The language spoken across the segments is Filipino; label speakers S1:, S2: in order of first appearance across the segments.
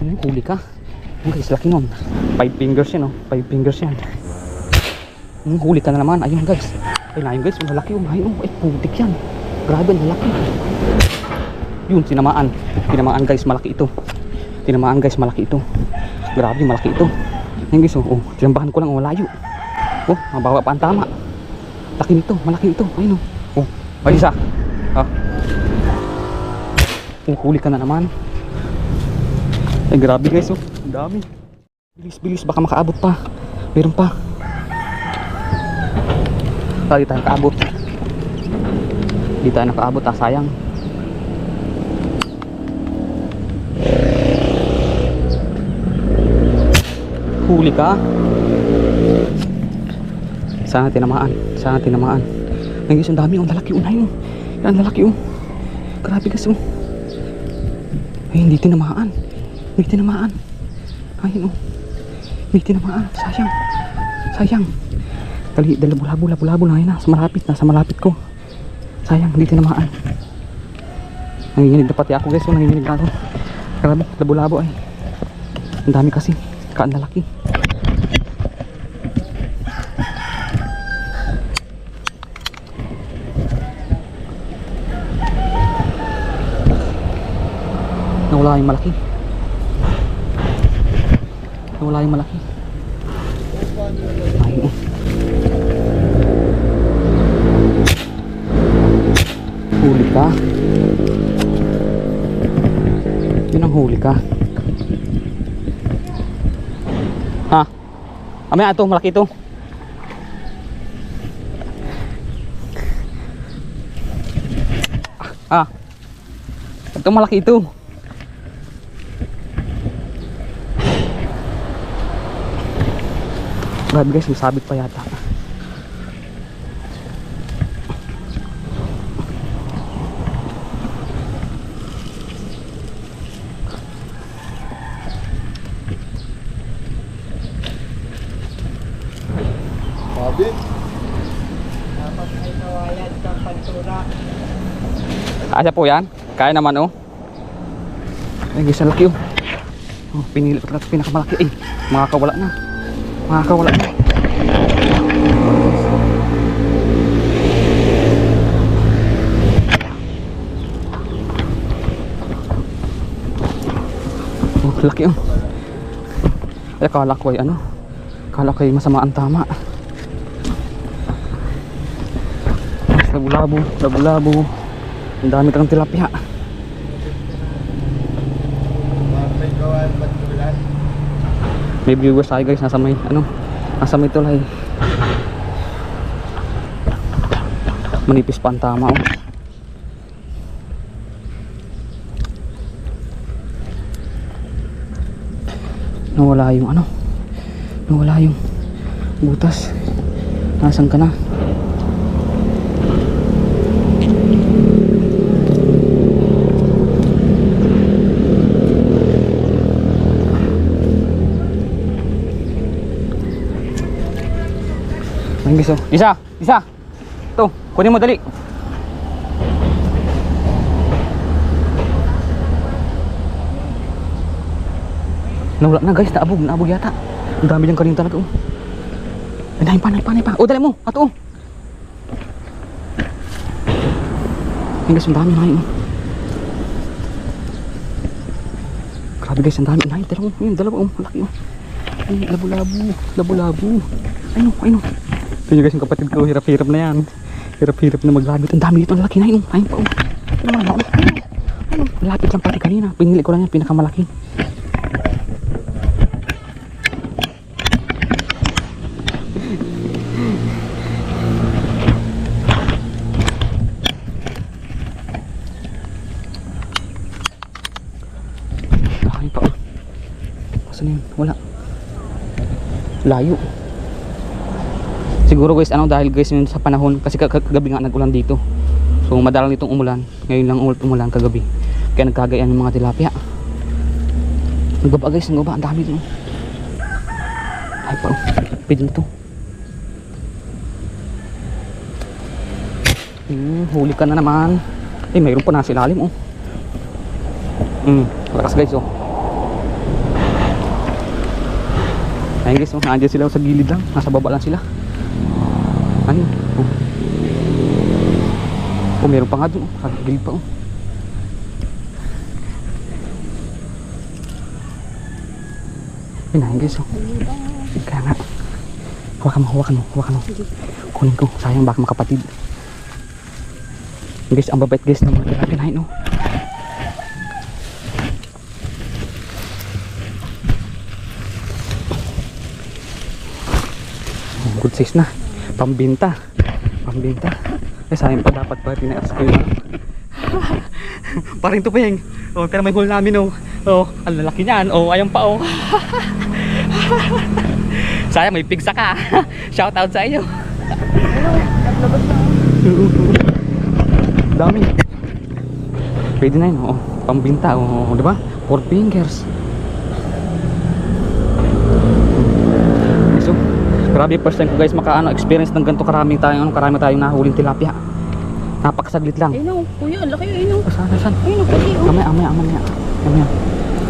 S1: Ano yung huli ka? Ang guys, laki nun. 5 fingers yan, oh. 5 fingers yan. Huli ka na naman. Ayun guys. Ay na yun guys, malaki yung ayun. Ay putik yan. Grabe, malaki. Yun, tinamaan. Tinamaan guys, malaki ito. Tinamaan guys, malaki ito. Grabe, malaki ito. Ayun guys, oh. Tinambahan ko lang, oh, layo. Oh, mabawa pa ang tama. Laki nito, malaki ito. Ayun, oh. Oh, ay isa. Ah. Huli ka na naman. Ay grabe guys, oh. Ang dami. Bilis bilis, baka makaabot pa. Meron pa. Di tayo nakaabot. Di tayo nakaabot, sayang. Huli ka. Sana tinamaan. Sana tinamaan. Ang guys, ang dami, ang lalaki, unay mo. Ang lalaki, oh. Grabe guys, oh. Ay, hindi tinamaan. Hindi tinamaan. Ayun, oh. Hindi tinamaan. Sayang. Sayang. Dali, labo-labo na yun, nasa malapit ko. Sayang, hindi tinamaan. Nanginginig na pati ako guys, oh. Nanginginig na ako. Grabe, labo-labo ay. Ang dami kasi. Kaan lalaki. Nawala yung malaki. Nawala yung malaki. Ayun. Huli ka. Yun ang huli ka. Ha? Amaya ito, malaki ito. Ah. Ito malaki ito. Grabe guys, masabit pa yata.
S2: Sabi?
S3: Dapat may kawayan kang pantura.
S1: Kaya po yan. Kaya naman, oh. Ay guys, ang laki, oh. Oh, pinili pa talaga pinakamalaki. Eh, makakawala na. Makakawala na. Oh, laki, oh. Ay, akala ko ay ano. Akala ko ay masama ang tama. Labo-labo, labo-labo. Ang dami kang tilapia.
S2: May kawayan pantulan.
S1: May viewers tayo guys, nasa may ano, nasa may tulay. Manipis pa ang tama, oh. Nawala yung ano, nawala yung butas. Nasaan ka na? Ayun guys, oh. Isa! Ito, kunin mo dali. Nawala na guys, naabog yata. Ang dami niyang kanina talaga, oh. Ay, panay pa. Oh, dali mo, ato, oh. Ayun guys, ang dami na yun, oh. Grabe guys, ang dami na yun. Dalawa, oh, malaki, oh. Ay, labo-labo. Ayun, oh. Ito guys, yung kapatid ko, hirap-hirap na yan. Hirap-hirap na maglabit. Ang dami dito, ang laki na yun. Ayun pa, oh. Ayun, malapit lang pati kanina. Pinili ko lang yan, pinakamalaki. Ayun pa, oh. Saan yun? Wala. Layo. Siguro guys, dahil guys yun sa panahon, kasi kagabi nga nag-ulan dito. So madalang itong umulan. Ngayon lang umulan kagabi. Kaya nagkagayaan yung mga tilapia. Nagbaba guys, nagbaba. Ang dami dito. Ay pa, oh. Pwede nito. Huli ka na naman. Eh, mayroon pa nasa ilalim, oh. Lakas guys, oh. Ayun guys, oh, nandiyan sila sa gilid lang. Nasa baba lang sila. Ano? Oh. Oh, meron pa nga dun. Oh. Sa gilid pa. Oh. Ayun guys. Oh. Kaya nga. Hawakan mo. Kunin ko. Sayang baka makapatid. Guys, ang babait guys ng mga tilapia na yun. Oh. Good size na. Pambinta. Sayang pa dapat pa tinaas ko yun. Parang ito pa yung pero may hole namin ang lalaki niyan. Ayun pa sayang may pigsa ka. Shout out sa inyo.
S3: Naglabas na.
S1: Dami. Pwede na yun. Pambinta. Diba? 4 fingers. So, grabe first time ko guys experience ng ganito karami tayong nahuling tilapia. Napakasaglit lang.
S3: Ayun o, kuya, ang laki yun o.
S1: Saan?
S3: Ayun o, kuya o.
S1: Amaya.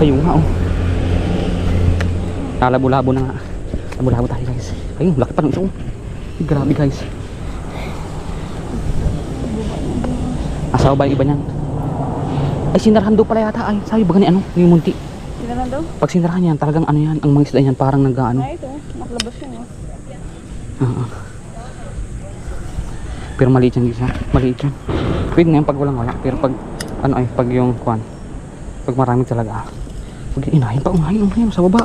S1: Ayun nga Lalabo-labo na nga. Labo-labo tayo guys. Ayun, laki pa ng isa. Grabe guys. Asawa ba yung iba niyan? Ay, sinarahan daw pala yata. Ay, sabi ba gani yung munti?
S3: Sinarahan daw?
S1: Pag sinarahan yan, talagang yan, ang mga isda yan parang nag-ano.
S3: Ay, ito, nakalabas yun o.
S1: Pero maliit yan guys ha. Maliit yan. Pwede na yan pag walang wala. Pero pag pag yung kwan. Pag marami talaga. Pag inahin pa. Unahin. Sa baba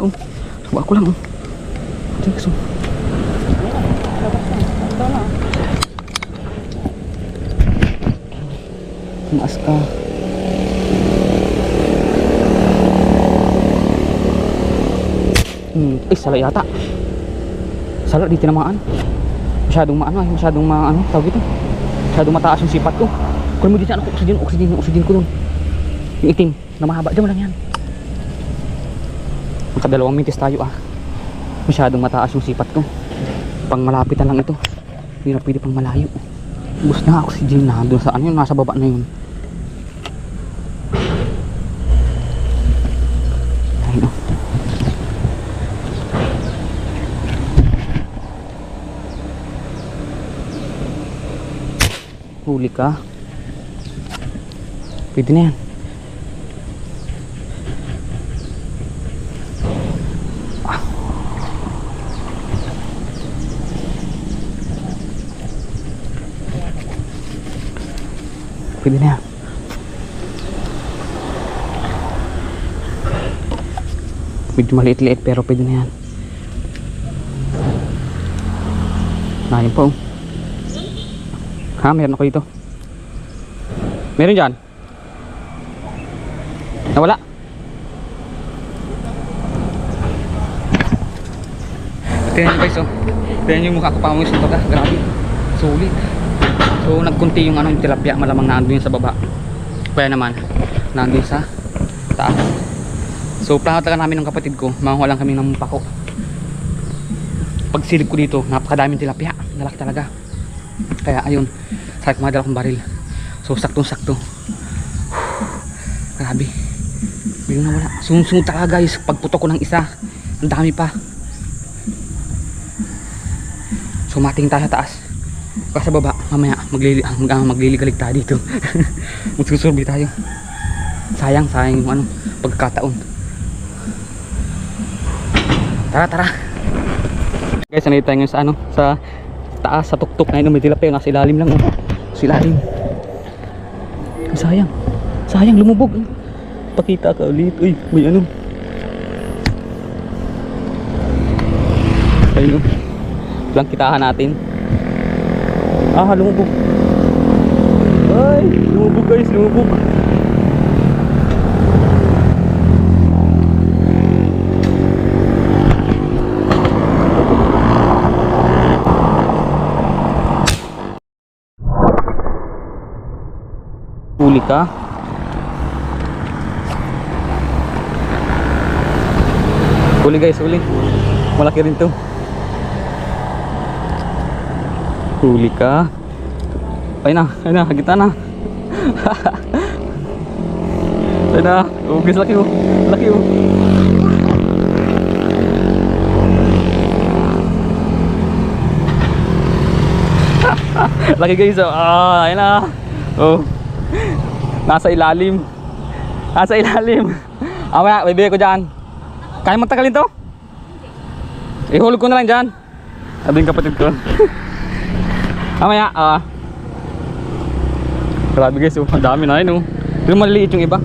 S1: Sa baba ko lang Thanks
S3: Ito na.
S1: Tumaas ka. Ay, sala yata. Sala, di tinamaan. Masyadong tawag ito. Masyadong mataas yung sipat ko. Kung mo dito oxygen ko dun. Yung itim na mahaba, diyan mo lang yan. Makadalawang minutes tayo Masyadong mataas yung sipat ko. Pang malapitan lang ito. Hindi na pwede pang malayo. Bus na oxygen na doon sa nasa baba na yun. Ayun Huli ka. Pwede na yan. Pwede na yan. Medyo maliit-liit pero pwede na yan. Ayun po. Meron ako dito. Meron dyan. Nawala. Tingnan nyo guys Tingnan nyo yung mukha ko pa mga suntok Grabe. Sulit. So nagkunti yung tilapia. Malamang naandun yun sa baba. Kaya naman naandun sa taas. So plano talaga namin ng kapatid ko. Manguha lang kami ng pako. Pag silip ko dito, napakadaming tilapia. Nalaki talaga. Kaya ayun, sakit mga dalawang baril. So saktong-sakto. Grabe. Biglang nawala. Sunod talaga guys. Pagputok ko ng isa, ang dami pa. So mating tayo sa taas. Kasi sa baba, mamaya magliligalig tayo dito. Magsusurbi tayo. Sayang yung pagkakataon. Tara. Guys, nandito tayo ngayon sa taas, sa tuktok na yun. May tilapia, nasa ilalim lang sa ilalim. Sayang lumubog. Pakita ka ulit. Uy, may ayun lang kitahan natin. Lumubog. Ay, lumubog guys, lumubog. Huli ka. Huli guys, huli. Malaki rin to. Huli ka. Ayun na, kita na. Ayun na. Oh, guys, laki oh. Laki guys, oh. Ah, ayun na. Oh. Nasa ilalim. Nasa ilalim. Amaya, bibigay ko dyan. Kaya magtagalin to? Ihulog ko na lang dyan. Sabi yung kapatid ko. Amaya, grabe guys, oh. Ang dami na yun, oh. Pero maliliit yung iba.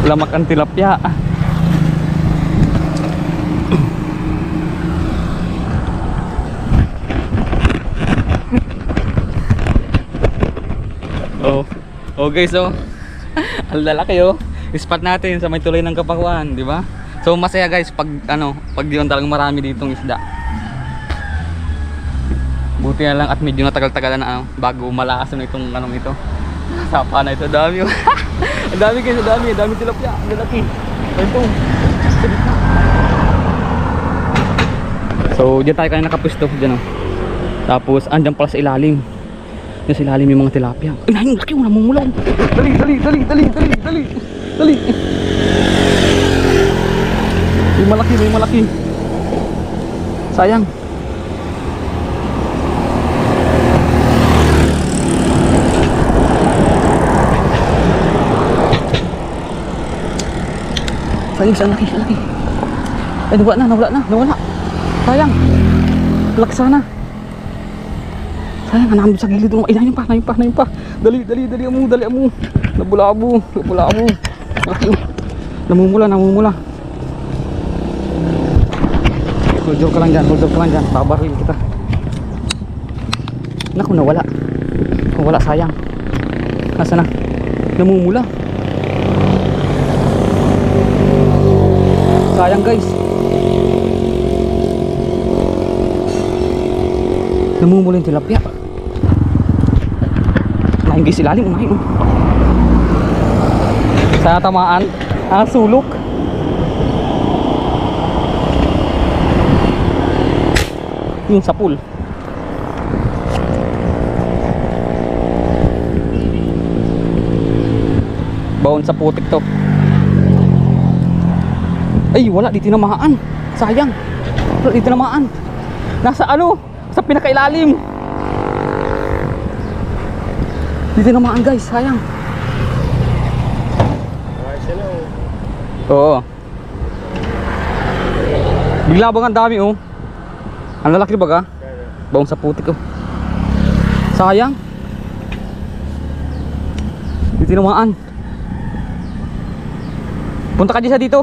S1: Lamak ang tilapia. Oh guys, oh. Ang lalaki, oh. Spot natin sa may tulay ng Kapakuan, di ba? So masaya guys pag pag diyon talagang marami ditong isda. Buti na lang at medyo natagal-tagal na bago malakas na itong ito. Sapa na ito, dami. Ang dami guys, ang dami tilapia, ang lalaki. Ito. So diyan tayo kaya nakapwesto diyan, oh. Tapos andyan pala sa ilalim. Yung sa ilalim yung mga tilapia. Ay, nahin, laki mo, namumulaw. Dali. May malaki. Sayang. Sayang, laki. Ay, nawala. Sayang. Laki sana. Sayang, hanapin sa gilid doon. Ay, nahin pa. Dali mo. Nabulabo. Malaki, oh. Namumula. Hold ka lang dyan. Babaril kita. Naku, nawala. Sayang. Nasaan na? Namumula. Sayang guys. Namumula yung tilapia. Unahin guys, ilalim. Unahin. Sana tamaan. Sulok. Yung sa pool. Baon sa putik to. Ay, wala, di tinamaan. Sayang. Wala, di tinamaan. Nasa sa pinakailalim. Di tinamaan guys, sayang. Oo. Bigla bang ang dami, oh. Ang lalaki baga? Baong sa putik, oh. Sayang. Di tinamaan. Punta ka dyan sa dito.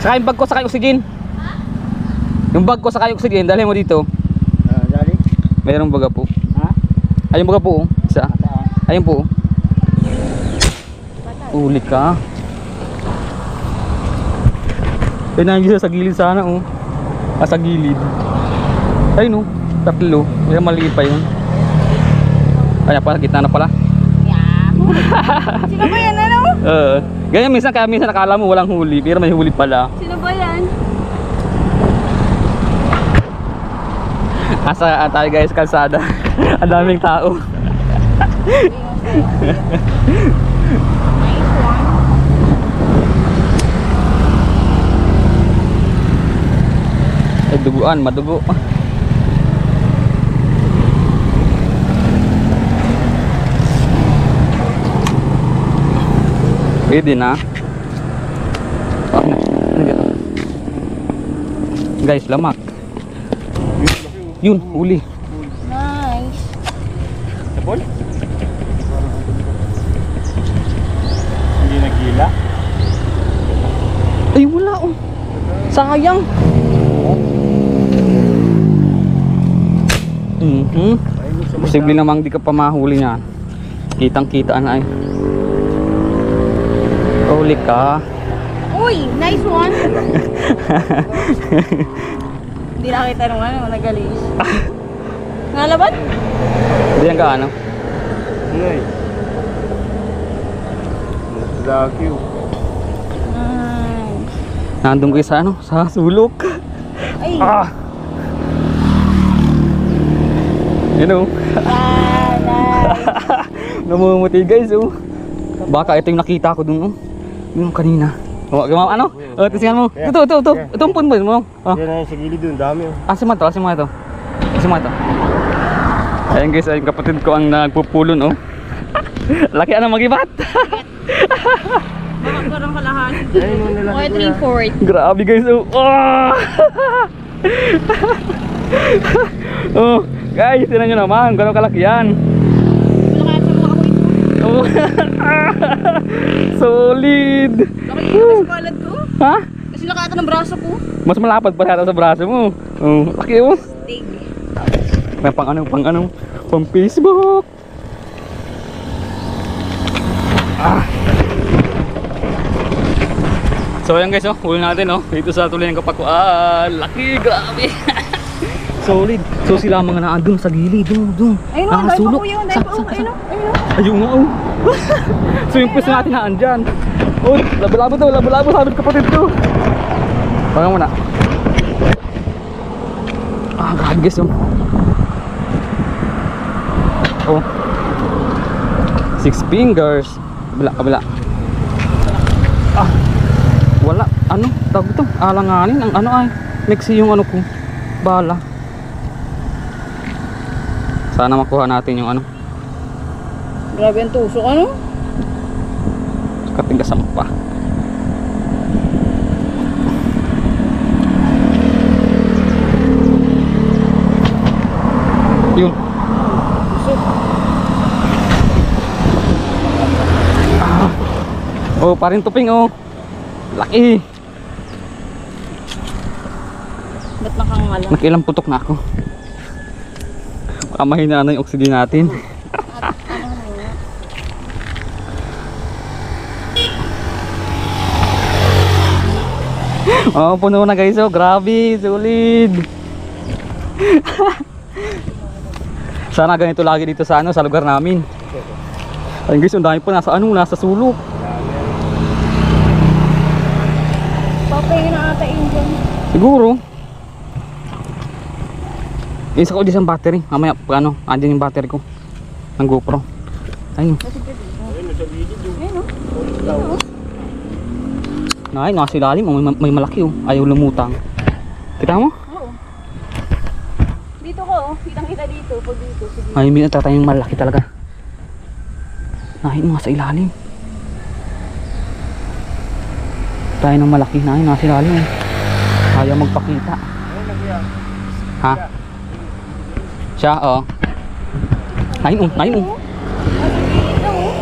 S1: Saka yung bag ko, saka yung oxygen. Yung bag ko, saka yung oxygen. Dalhin mo dito.
S2: Dali?
S1: Mayroong baga po.
S2: Ha?
S1: Ayun baga po, oh. Isa. Ayun po, oh. Uli ka. Ayun na yung sa gilid sana, oh. Sa gilid. Ayun, oh. Tatlo. May maliit pa yun. Ay, pala, gitna na pala.
S3: Sino ba yan, ano?
S1: Ganyan minsan nakala mo walang huli, pero may huli pala.
S3: Sino ba yan?
S1: Asa tayo guys, kalsada. Ang daming tao. Ay, duguan, madugo. Pwede na. Guys, lamak. Yun, huli.
S3: Nice.
S2: Sabol? Hindi nagila?
S1: Ay, wala, oh. Sayang. Posible namang di ka pa mahuli niya. Kitang-kita na ay. Huli ka.
S3: Uy, nice one. Hindi nakita nung nagalis. Nalaban?
S1: Hindi yan ka, ano?
S2: Ngay. Laki, oh.
S3: Nice.
S1: Nandun kayo sa sa sulok.
S3: Ay.
S1: You know.
S3: Nice.
S1: Namumuti guys, oh. Baka ito yung nakita ko dun, oh. Yung kanina. Oh, gumama ano? Oh, tisingan mo.
S2: Yeah.
S1: Ito.
S2: Yeah.
S1: Ito ang punpun mo. Oh.
S2: Yan na yung sa gilid dun, dami oh.
S1: Asin mo ito. Ayan guys, ay kapatid ko ang nagpupulon oh. Laki ano magibat.
S3: Baka parang kalahati.
S2: Ayun yung nila
S3: Okay,
S2: si kuya.
S3: 3/4.
S1: Grabe guys oh. Oh, guys, tingnan nyo naman, gano'ng kalaki yan.
S3: Wala kaya sa mga ako ito.
S1: Oh. Solid.
S3: Laki yung sa palad ko.
S1: Ha?
S3: Kasi nakata ng braso ko.
S1: Mas malapad pa yata sa braso mo. Oh, laki oh.
S3: Stig.
S1: May pang Facebook. So ayan guys oh, huli natin oh. Dito sa tuloy ng kapak ko. Laki, grabe. Solid. So sila mga naandun sa gilid, doon.
S3: Ayun o,
S1: Nakasulok.
S3: dahil pa po yun. Dahil pa po. Ayun o.
S1: Ayun nga oh. So yung pwesto natin naandyan. Oh, labo-labo sabi ng kapatid ko. Pagang muna. Grabe guys oh. Oh. 6 fingers. Kabila. Wala. Ano? Tawag ito. Alanganin. Ang ano ay. Mixi yung ano ko. Bala. Sana makuha natin yung ano.
S3: Grabe ang tusok ano?
S1: Katigasan pa. Yun. Oh, parin tuping oh. Laki.
S3: Ba't nakangala?
S1: Nakilang putok na ako. Baka mahina na yung oxygen natin. Oh, puno na guys oh. Grabe, solid. Sana ganito lagi dito sa ano, sa lugar namin. Ayun guys, ang dami pa nasa sulok.
S3: Papay na ata yun dyan.
S1: Siguro. Isa ko din sa battery. Mamaya ano, andyan yung battery ko ng GoPro. Ayun.
S2: Ayun, sa gilid yung
S3: Ayun o.
S1: Ay, nasa ilalim. Oh, may malaki oh. Ayaw lumutang. Kita mo?
S3: Oo. Dito ko oh. Kitang-kita dito. Pag dito. Sige.
S1: Ay, may natatayang malaki talaga. Ay, nasa ilalim. Tayo ng malaki na nasa ilalim. Ayaw magpakita. Ha? Siya, oh. Ayun oh.
S3: Dito oh.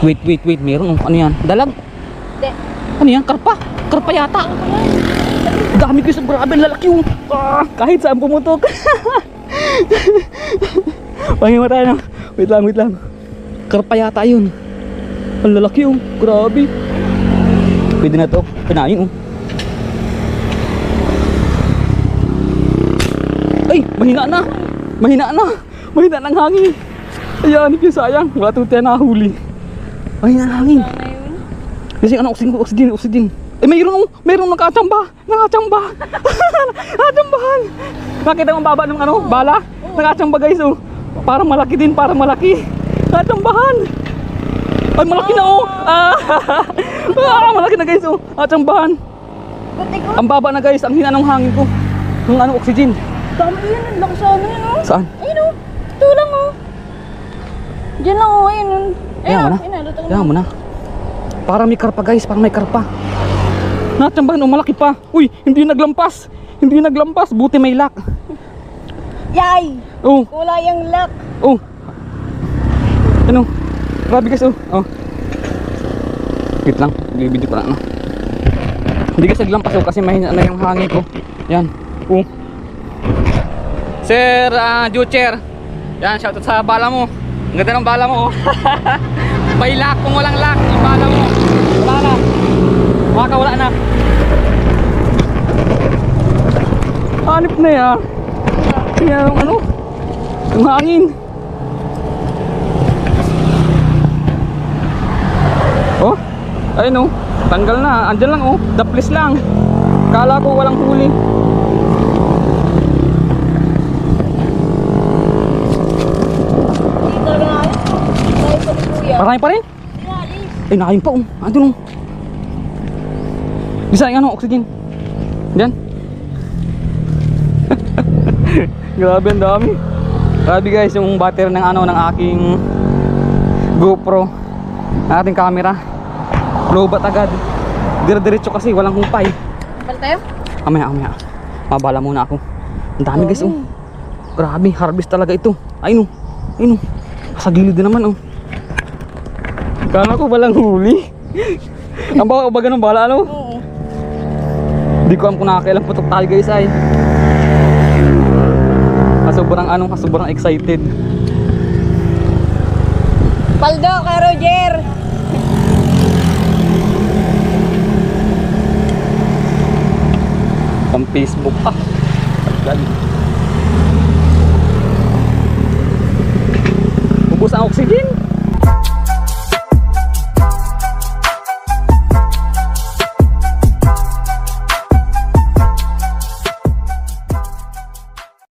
S1: Wait. Meron oh. Ano yan? Dalag?
S3: Hindi.
S1: Ano yan? Karpa? Karpa yata. Dami ko sa grabe. Lalaki oh. Kahit saan pumutok. Pahingin mo tayo no? Wait lang. Karpa yata yun. Ang lalaki oh. Grabe. Pwede na to. Pinain oh. Ay! Mahina na ang hangin. Ayan, sayang. Wala tayo nahuli. Mahina ang hangin.
S3: Sana yun.
S1: Kasi ano, oxygen. Eh, mayroong nakachamba. Nakachambahan. Nakita mo ang baba ng ano, bala? Nakachamba guys oh. Parang malaki din. Nakachambahan. Ay, malaki na oh. Malaki na guys oh. Nakachambahan.
S3: Buti ko.
S1: Ang baba na guys, ang hina ng hangin ko. Ng ano, oxygen.
S3: Dami yun. Ang laki sa ano yun oh.
S1: Saan?
S3: Ayun oh. Ito lang oh. Diyan lang oh. Ayun oh.
S1: Kaya mo na. Parang may karpa guys, Natsambahan, malaki pa. Uy, hindi naglampas. Buti may lock.
S3: Yay!
S1: Oh,
S3: Kulay ang lock.
S1: oh. Ano? Grabe guys, oh. Wait lang, bibidyo ko na. Hindi kasi naglampas oh, kasi mahina na yung hangin ko. Yan. Oh. Sir, Jucher. Yan, shoutout sa bala mo. Ang ganda ng bala mo oh. May lock, kung walang lock, yung bala mo. Wala na. Makakawala na. Hanip na yan. Yan yung ano, yung hangin. Oh, ayun oh. Tanggal na, andyan lang oh. Daplis lang. Kala ko walang huli.
S3: Dito na ayos. Dahil pa ni Kuya.
S1: Marami pa rin?
S3: Sila
S1: Ay, nakain pa oh. Andun oh. Bisa yung ano, oxygen. Diyan. Grabe, ang dami. Grabe guys, yung battery ng ano, ng aking GoPro, ng ating camera. Lobat agad. Dire-diretso kasi, walang humpay.
S3: Bal tayo?
S1: Amaya. Mabala muna ako. Ang dami guys oh. Grabe, harvest talaga ito. Ayun oh. Sa gilid din naman oh. Kala ko walang huli. Ang baga ng bala ano?
S3: Oo.
S1: Hindi ko alam kung nakakailang putok tayo guys ay. Sobrang excited.
S3: Paldo kay Roger!
S1: Pang Facebook pa. Ubus ang oxygen.